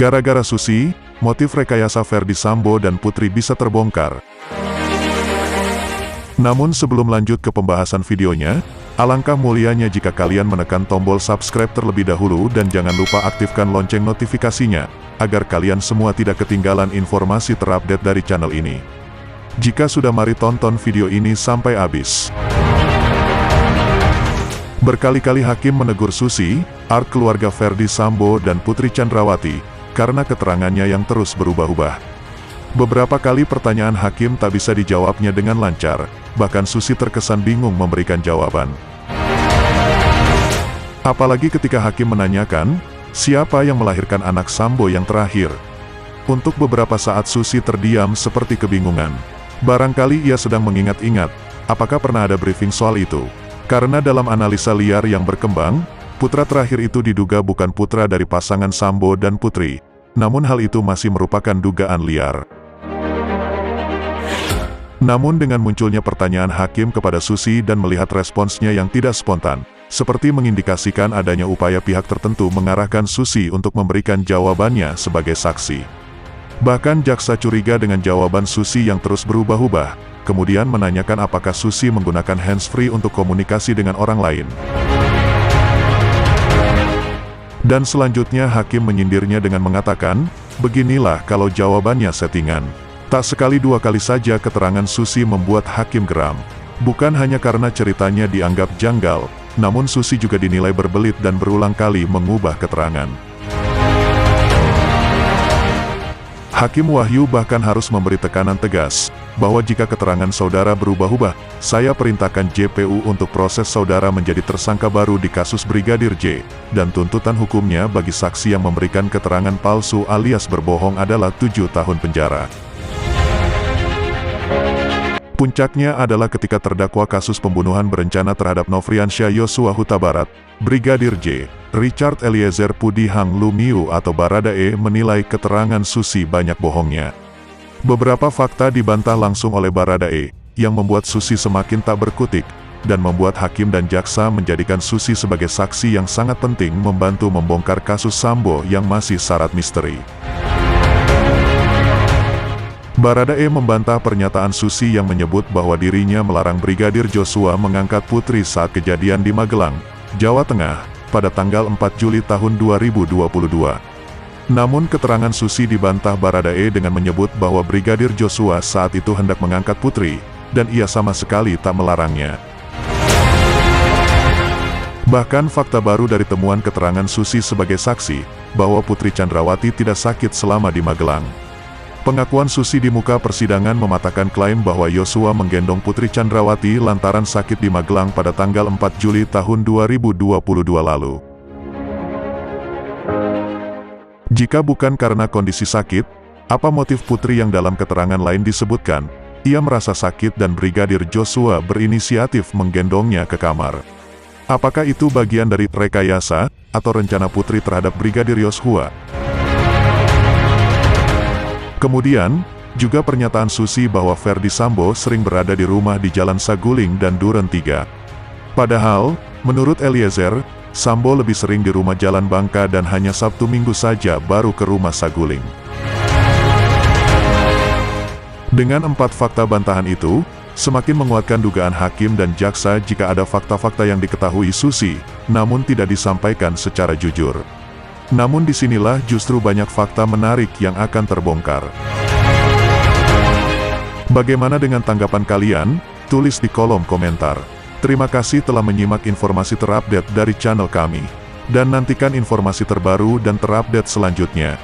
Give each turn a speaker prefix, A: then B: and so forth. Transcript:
A: Gara-gara Susi, motif rekayasa Ferdy Sambo dan Putri bisa terbongkar. Namun sebelum lanjut ke pembahasan videonya, alangkah mulianya jika kalian menekan tombol subscribe terlebih dahulu dan jangan lupa aktifkan lonceng notifikasinya, agar kalian semua tidak ketinggalan informasi terupdate dari channel ini. Jika sudah, mari tonton video ini sampai habis. Berkali-kali hakim menegur Susi, Art keluarga Ferdy Sambo dan Putri Chandrawati, karena keterangannya yang terus berubah-ubah. Beberapa kali pertanyaan hakim tak bisa dijawabnya dengan lancar, bahkan Susi terkesan bingung memberikan jawaban. Apalagi ketika hakim menanyakan, siapa yang melahirkan anak Sambo yang terakhir? Untuk beberapa saat Susi terdiam seperti kebingungan. Barangkali ia sedang mengingat-ingat, apakah pernah ada briefing soal itu? Karena dalam analisa liar yang berkembang, putra terakhir itu diduga bukan putra dari pasangan Sambo dan Putri. Namun hal itu masih merupakan dugaan liar. Namun dengan munculnya pertanyaan hakim kepada Susi dan melihat responsnya yang tidak spontan, seperti mengindikasikan adanya upaya pihak tertentu mengarahkan Susi untuk memberikan jawabannya sebagai saksi. Bahkan jaksa curiga dengan jawaban Susi yang terus berubah-ubah, kemudian menanyakan apakah Susi menggunakan handsfree untuk komunikasi dengan orang lain. Dan selanjutnya hakim menyindirnya dengan mengatakan, beginilah kalau jawabannya settingan. Tak sekali dua kali saja keterangan Susi membuat hakim geram. Bukan hanya karena ceritanya dianggap janggal, namun Susi juga dinilai berbelit dan berulang kali mengubah keterangan. Hakim Wahyu bahkan harus memberi tekanan tegas, bahwa jika keterangan saudara berubah-ubah, saya perintahkan JPU untuk proses saudara menjadi tersangka baru di kasus Brigadir J, dan tuntutan hukumnya bagi saksi yang memberikan keterangan palsu alias berbohong adalah 7 tahun penjara. Puncaknya adalah ketika terdakwa kasus pembunuhan berencana terhadap Nofriansyah Yosua Huta Barat, Brigadir J, Richard Eliezer Pudihang Lumiu atau Baradae menilai keterangan Susi banyak bohongnya. Beberapa fakta dibantah langsung oleh Baradae, yang membuat Susi semakin tak berkutik, dan membuat hakim dan jaksa menjadikan Susi sebagai saksi yang sangat penting membantu membongkar kasus Sambo yang masih syarat misteri. Baradae membantah pernyataan Susi yang menyebut bahwa dirinya melarang Brigadir Joshua mengangkat Putri saat kejadian di Magelang, Jawa Tengah, pada tanggal 4 Juli tahun 2022. Namun keterangan Susi dibantah Baradae dengan menyebut bahwa Brigadir Joshua saat itu hendak mengangkat Putri, dan ia sama sekali tak melarangnya. Bahkan fakta baru dari temuan keterangan Susi sebagai saksi, bahwa Putri Chandrawati tidak sakit selama di Magelang. Pengakuan Susi di muka persidangan mematahkan klaim bahwa Yosua menggendong Putri Chandrawati lantaran sakit di Magelang pada tanggal 4 Juli tahun 2022 lalu. Jika bukan karena kondisi sakit, apa motif Putri yang dalam keterangan lain disebutkan, ia merasa sakit dan Brigadir Joshua berinisiatif menggendongnya ke kamar? Apakah itu bagian dari rekayasa, atau rencana Putri terhadap Brigadir Joshua? Kemudian, juga pernyataan Susi bahwa Ferdy Sambo sering berada di rumah di Jalan Saguling dan Duren 3. Padahal, menurut Eliezer, Sambo lebih sering di rumah Jalan Bangka dan hanya Sabtu Minggu saja baru ke rumah Saguling. Dengan 4 fakta bantahan itu, semakin menguatkan dugaan hakim dan jaksa jika ada fakta-fakta yang diketahui Susi, namun tidak disampaikan secara jujur. Namun disinilah justru banyak fakta menarik yang akan terbongkar. Bagaimana dengan tanggapan kalian? Tulis di kolom komentar. Terima kasih telah menyimak informasi terupdate dari channel kami. Dan nantikan informasi terbaru dan terupdate selanjutnya.